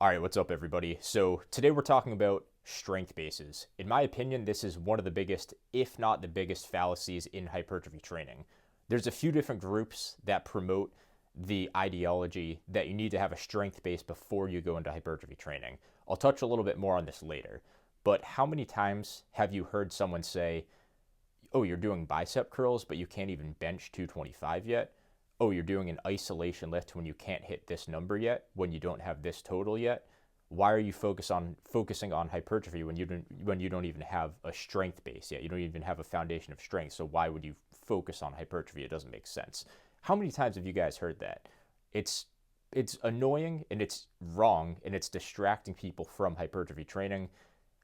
All right, what's up, everybody? So today we're talking about strength bases. In my opinion, this is one of the biggest, if not the biggest, fallacies in hypertrophy training. There's a few different groups that promote the ideology that you need to have a strength base before you go into hypertrophy training. I'll touch a little bit more on this later. But how many times have you heard someone say, oh, you're doing bicep curls, but you can't even bench 225 yet? Oh, you're doing an isolation lift when you can't hit this number yet, when you don't have this total yet? Why are you focusing on hypertrophy when you don't even have a strength base yet? You don't even have a foundation of strength. So why would you focus on hypertrophy? It doesn't make sense. How many times have you guys heard that? It's annoying and it's wrong and it's distracting people from hypertrophy training,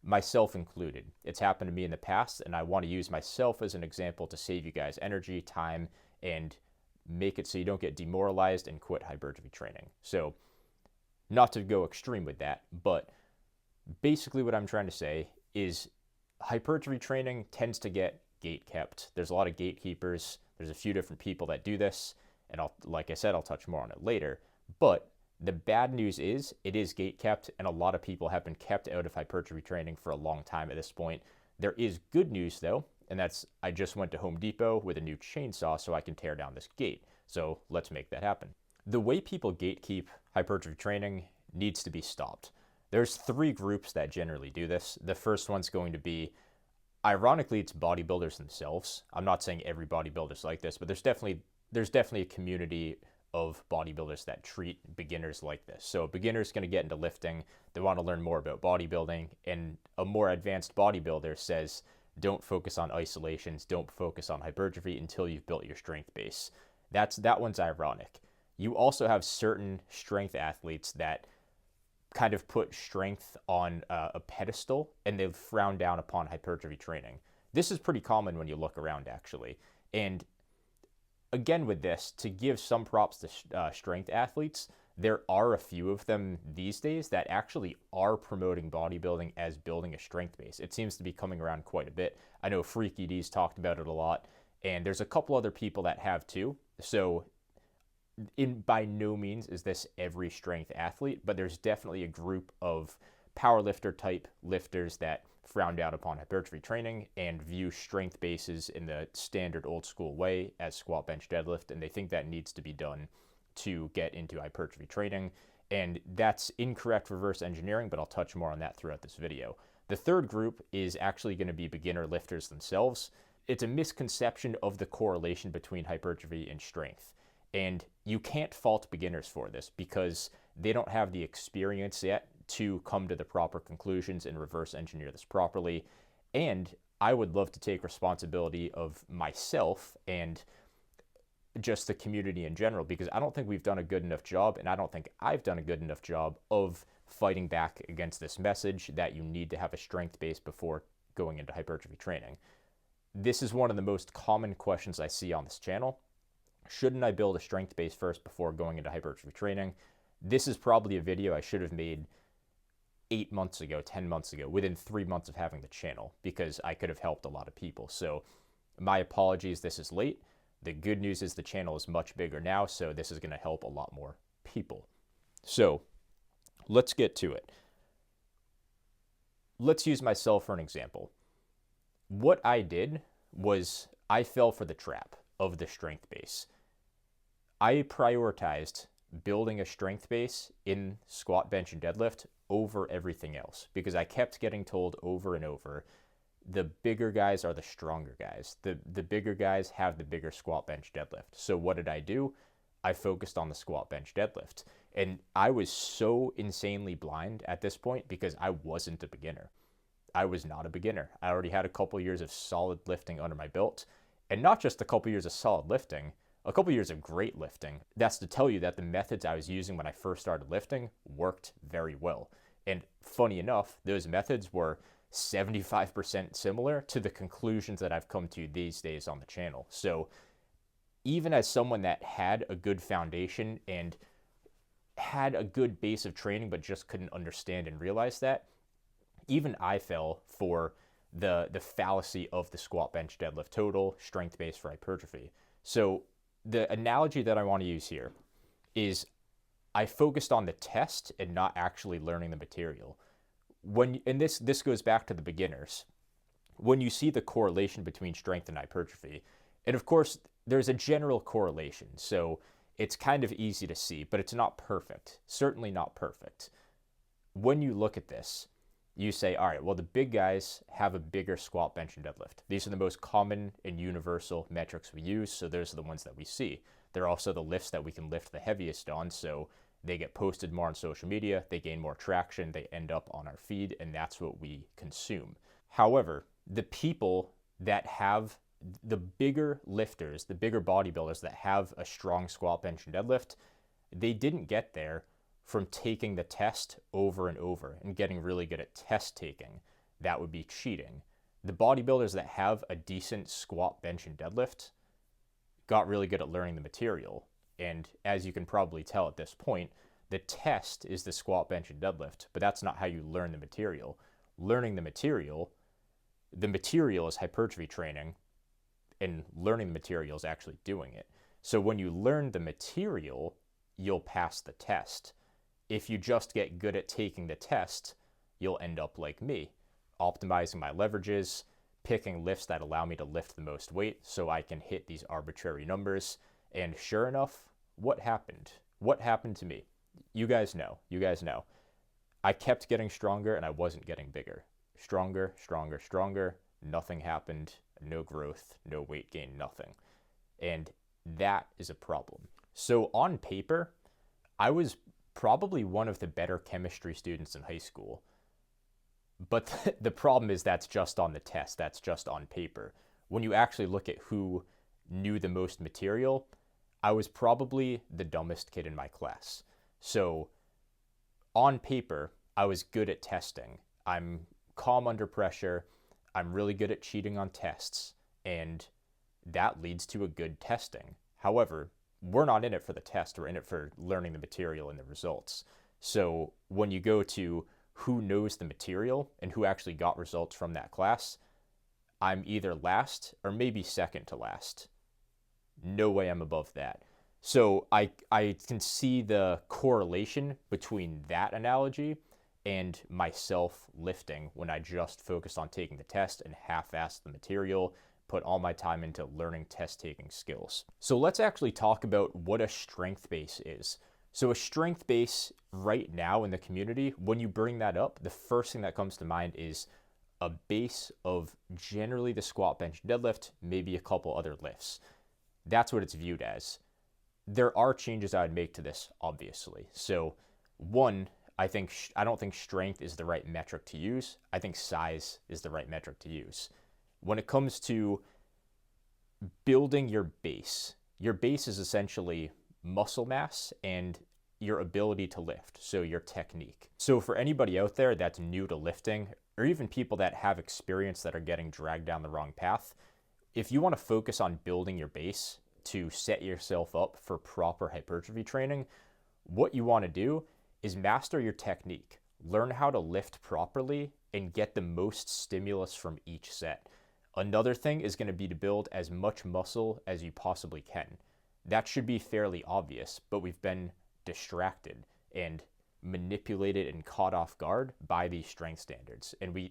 myself included. It's happened to me in the past, and I want to use myself as an example to save you guys energy, time, and make it so you don't get demoralized and quit hypertrophy training. So, not to go extreme with that, but basically what I'm trying to say is hypertrophy training tends to get gate kept. There's a lot of gatekeepers. There's a few different people that do this, and like I said, I'll touch more on it later. But the bad news is it is gate kept, and a lot of people have been kept out of hypertrophy training for a long time at this point. There is good news though, and that's I just went to Home Depot with a new chainsaw so I can tear down this gate. So let's make that happen. The way people gatekeep hypertrophy training needs to be stopped. There's three groups that generally do this. The first one's going to be, ironically, it's bodybuilders themselves. I'm not saying every bodybuilder's like this, but there's definitely a community of bodybuilders that treat beginners like this. So a beginner's going to get into lifting, they want to learn more about bodybuilding, and a more advanced bodybuilder says, don't focus on isolations, don't focus on hypertrophy until you've built your strength base. That one's ironic. You also have certain strength athletes that kind of put strength on a pedestal, and they frown down upon hypertrophy training. This is pretty common when you look around, actually. And again, with this, to give some props to strength athletes, there are a few of them these days that actually are promoting bodybuilding as building a strength base. It seems to be coming around quite a bit. I know Freaky D's talked about it a lot, and there's a couple other people that have too. So by no means is this every strength athlete, but there's definitely a group of powerlifter type lifters that frown down upon hypertrophy training and view strength bases in the standard old school way as squat, bench, deadlift, and they think that needs to be done to get into hypertrophy training. And that's incorrect reverse engineering, but I'll touch more on that throughout this video. The third group is actually going to be beginner lifters themselves. It's a misconception of the correlation between hypertrophy and strength. And you can't fault beginners for this because they don't have the experience yet to come to the proper conclusions and reverse engineer this properly. And I would love to take responsibility of myself and just the community in general, because I don't think we've done a good enough job, and I don't think I've done a good enough job of fighting back against this message that you need to have a strength base before going into hypertrophy training. This is one of the most common questions I see on this channel. Shouldn't I build a strength base first before going into hypertrophy training? This is probably a video I should have made 8 months ago, 10 months ago, within 3 months of having the channel, because I could have helped a lot of people. So my apologies, this is late. The good news is the channel is much bigger now, so this is going to help a lot more people. So let's get to it. Let's use myself for an example. What I did was I fell for the trap of the strength base. I prioritized building a strength base in squat, bench, and deadlift over everything else because I kept getting told over and over, the bigger guys are the stronger guys. The bigger guys have the bigger squat, bench, deadlift. So what did I do? I focused on the squat, bench, deadlift. And I was so insanely blind at this point because I wasn't a beginner. I was not a beginner. I already had a couple years of solid lifting under my belt. And not just a couple years of solid lifting, a couple years of great lifting. That's to tell you that the methods I was using when I first started lifting worked very well. And funny enough, those methods were 75% similar to the conclusions that I've come to these days on the channel. So even as someone that had a good foundation and had a good base of training but just couldn't understand and realize that, even I fell for the fallacy of the squat, bench, deadlift total, strength base for hypertrophy. So the analogy that I want to use here is I focused on the test and not actually learning the material. And this goes back to the beginners. When you see the correlation between strength and hypertrophy, and of course, there's a general correlation, so it's kind of easy to see, but it's not perfect. Certainly not perfect. When you look at this, you say, all right, well, the big guys have a bigger squat, bench, and deadlift. These are the most common and universal metrics we use, so those are the ones that we see. They're also the lifts that we can lift the heaviest on, so they get posted more on social media, they gain more traction, they end up on our feed, and that's what we consume. However, the people that have the bigger lifters, the bigger bodybuilders that have a strong squat, bench, and deadlift, they didn't get there from taking the test over and over and getting really good at test taking. That would be cheating. The bodybuilders that have a decent squat, bench, and deadlift got really good at learning the material. And as you can probably tell at this point, the test is the squat, bench, and deadlift, but that's not how you learn the material. Learning the material is hypertrophy training, and learning the material is actually doing it. So when you learn the material, you'll pass the test. If you just get good at taking the test, you'll end up like me, optimizing my leverages, picking lifts that allow me to lift the most weight so I can hit these arbitrary numbers. And sure enough, what happened? What happened to me? You guys know. I kept getting stronger and I wasn't getting bigger. Stronger. Nothing happened. No growth, no weight gain, nothing. And that is a problem. So on paper, I was probably one of the better chemistry students in high school. But the problem is that's just on the test. That's just on paper. When you actually look at who knew the most material, I was probably the dumbest kid in my class. So on paper, I was good at testing. I'm calm under pressure. I'm really good at cheating on tests, and that leads to a good testing. However, we're not in it for the test. We're in it for learning the material and the results. So when you go to who knows the material and who actually got results from that class, I'm either last or maybe second to last. No way I'm above that. So I can see the correlation between that analogy and myself lifting when I just focused on taking the test and half-assed the material, put all my time into learning test-taking skills. So let's actually talk about what a strength base is. So a strength base right now in the community, when you bring that up, the first thing that comes to mind is a base of generally the squat, bench, deadlift, maybe a couple other lifts. That's what it's viewed as. There are changes I would make to this, obviously. So one, I don't think strength is the right metric to use. I think size is the right metric to use. When it comes to building your base is essentially muscle mass and your ability to lift, so your technique. So for anybody out there that's new to lifting, or even people that have experience that are getting dragged down the wrong path, if you want to focus on building your base to set yourself up for proper hypertrophy training, what you want to do is master your technique. Learn how to lift properly and get the most stimulus from each set. Another thing is going to be to build as much muscle as you possibly can. That should be fairly obvious, but we've been distracted and manipulated and caught off guard by these strength standards. And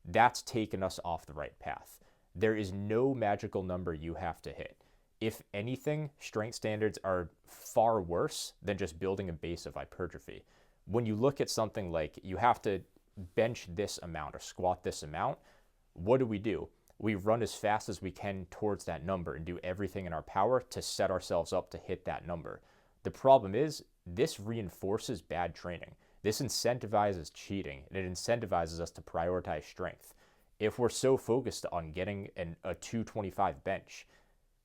that's taken us off the right path. There is no magical number you have to hit. If anything, strength standards are far worse than just building a base of hypertrophy. When you look at something like you have to bench this amount or squat this amount, what do? We run as fast as we can towards that number and do everything in our power to set ourselves up to hit that number. The problem is this reinforces bad training. This incentivizes cheating, and it incentivizes us to prioritize strength. If we're so focused on getting a 225 bench,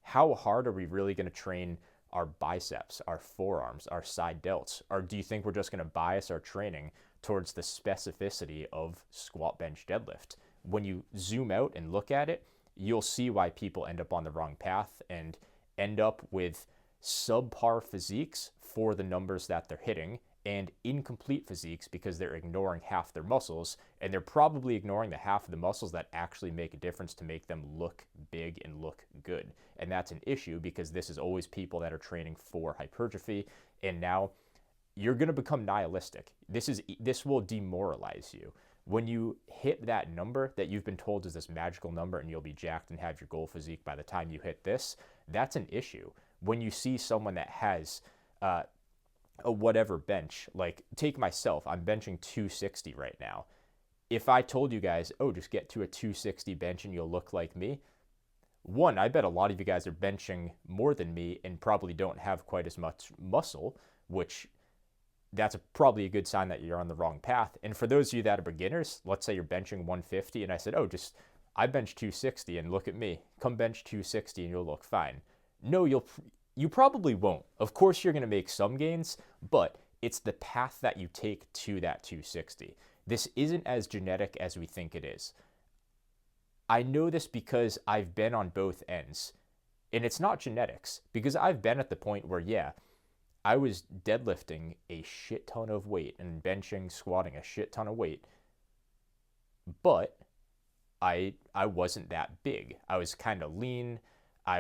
how hard are we really going to train our biceps, our forearms, our side delts? Or do you think we're just going to bias our training towards the specificity of squat, bench, deadlift? When you zoom out and look at it, you'll see why people end up on the wrong path and end up with subpar physiques for the numbers that they're hitting and incomplete physiques because they're ignoring half their muscles, and they're probably ignoring the half of the muscles that actually make a difference to make them look big and look good. And that's an issue because this is always people that are training for hypertrophy, and now you're going to become nihilistic. This will demoralize you. When you hit that number that you've been told is this magical number and you'll be jacked and have your goal physique by the time you hit this, that's an issue. When you see someone that has a whatever bench, like take myself, I'm benching 260 right now. If I told you guys, oh, just get to a 260 bench and you'll look like me, one, I bet a lot of you guys are benching more than me and probably don't have quite as much muscle, which that's probably a good sign that you're on the wrong path. And for those of you that are beginners, let's say you're benching 150 and I said, oh, I bench 260 and look at me. Come bench 260 and you'll look fine. No, you probably won't. Of course, you're going to make some gains, but it's the path that you take to that 260. This isn't as genetic as we think it is. I know this because I've been on both ends. And it's not genetics, because I've been at the point where, yeah, I was deadlifting a shit ton of weight and benching, squatting a shit ton of weight, but I wasn't that big. I was kind of lean. I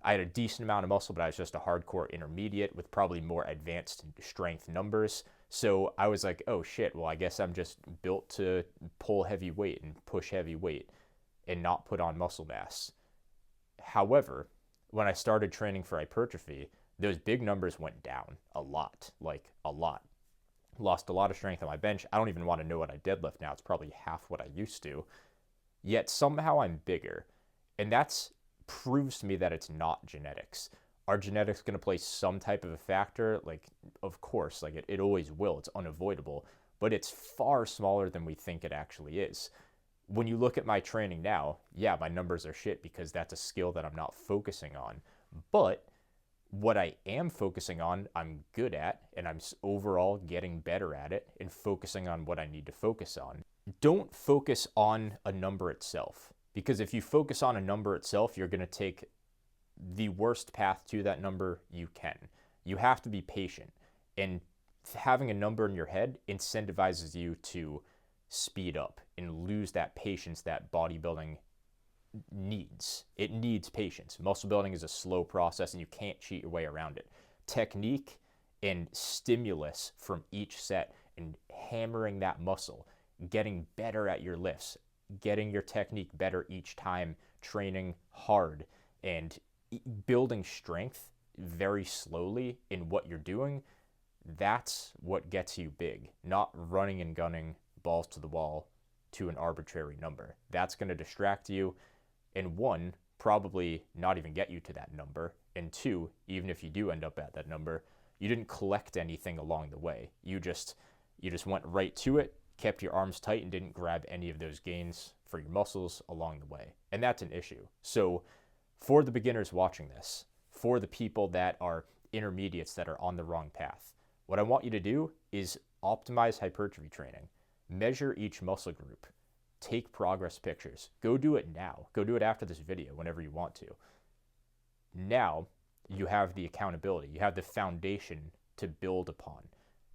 had a decent amount of muscle, but I was just a hardcore intermediate with probably more advanced strength numbers. So I was like, oh shit, well, I guess I'm just built to pull heavy weight and push heavy weight and not put on muscle mass. However, when I started training for hypertrophy, those big numbers went down a lot, like a lot. Lost a lot of strength on my bench. I don't even want to know what I deadlift now. It's probably half what I used to. Yet somehow I'm bigger. And that's proves to me that it's not genetics. Are genetics going to play some type of a factor? Like, of course, like it always will. It's unavoidable. But it's far smaller than we think it actually is. When you look at my training now, yeah, my numbers are shit because that's a skill that I'm not focusing on. But what I am focusing on, I'm good at, and I'm overall getting better at it and focusing on what I need to focus on. Don't focus on a number itself, because if you focus on a number itself, you're going to take the worst path to that number you can. You have to be patient, and having a number in your head incentivizes you to speed up and lose that patience that bodybuilding needs. It needs patience. Muscle building is a slow process and you can't cheat your way around it. Technique and stimulus from each set and hammering that muscle, getting better at your lifts, getting your technique better each time, training hard and building strength very slowly in what you're doing, that's what gets you big, not running and gunning balls to the wall to an arbitrary number. That's going to distract you. And one, probably not even get you to that number. And two, even if you do end up at that number, you didn't collect anything along the way. You just went right to it, kept your arms tight, and didn't grab any of those gains for your muscles along the way. And that's an issue. So for the beginners watching this, for the people that are intermediates that are on the wrong path, what I want you to do is optimize hypertrophy training. Measure each muscle group. Take progress pictures. Go do it now. Go do it after this video, whenever you want to. Now, you have the accountability. You have the foundation to build upon.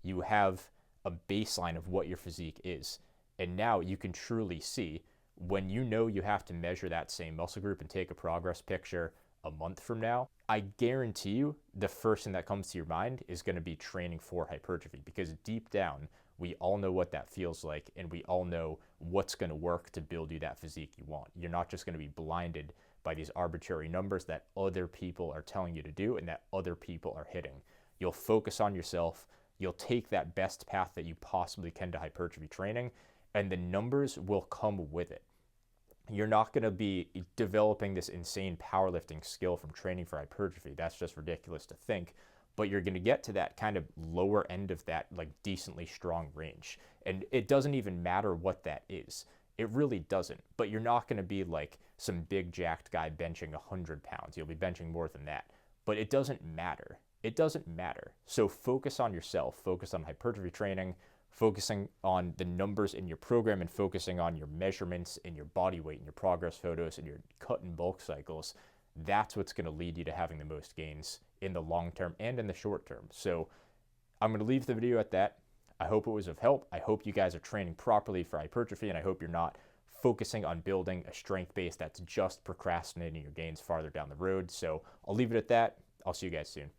You have a baseline of what your physique is. And now you can truly see when you know you have to measure that same muscle group and take a progress picture a month from now, I guarantee you the first thing that comes to your mind is going to be training for hypertrophy, because deep down, we all know what that feels like, and we all know what's going to work to build you that physique you want. You're not just going to be blinded by these arbitrary numbers that other people are telling you to do and that other people are hitting. You'll focus on yourself. You'll take that best path that you possibly can to hypertrophy training, and the numbers will come with it. You're not going to be developing this insane powerlifting skill from training for hypertrophy. That's just ridiculous to think. But you're going to get to that kind of lower end of that like decently strong range. And it doesn't even matter what that is. It really doesn't. But you're not going to be like some big jacked guy benching 100 pounds. You'll be benching more than that. But it doesn't matter. It doesn't matter. So focus on yourself. Focus on hypertrophy training, focusing on the numbers in your program, and focusing on your measurements and your body weight and your progress photos and your cut and bulk cycles. That's what's going to lead you to having the most gains in the long term and in the short term. So I'm going to leave the video at that. I hope it was of help. I hope you guys are training properly for hypertrophy, and I hope you're not focusing on building a strength base that's just procrastinating your gains farther down the road. So I'll leave it at that. I'll see you guys soon.